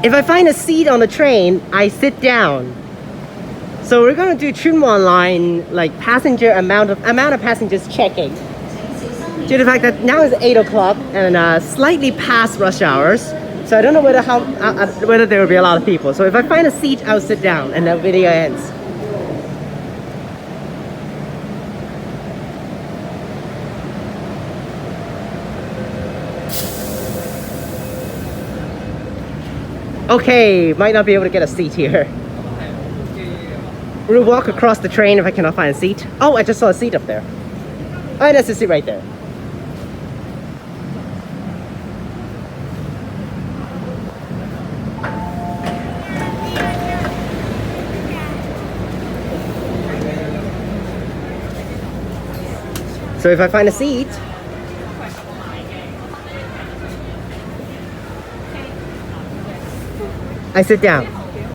If I find a seat on the train, I sit down. So we're gonna do Chunwon line, like amount of passengers checking. Due to the fact that now it's 8 o'clock and slightly past rush hours. So I don't know whether there will be a lot of people. So if I find a seat, I'll sit down and the video ends. Okay, might not be able to get a seat here. We'll walk across the train if I cannot find a seat. Oh, I just saw a seat up there. Oh, that's a seat right there. So if I find a seat, I sit down.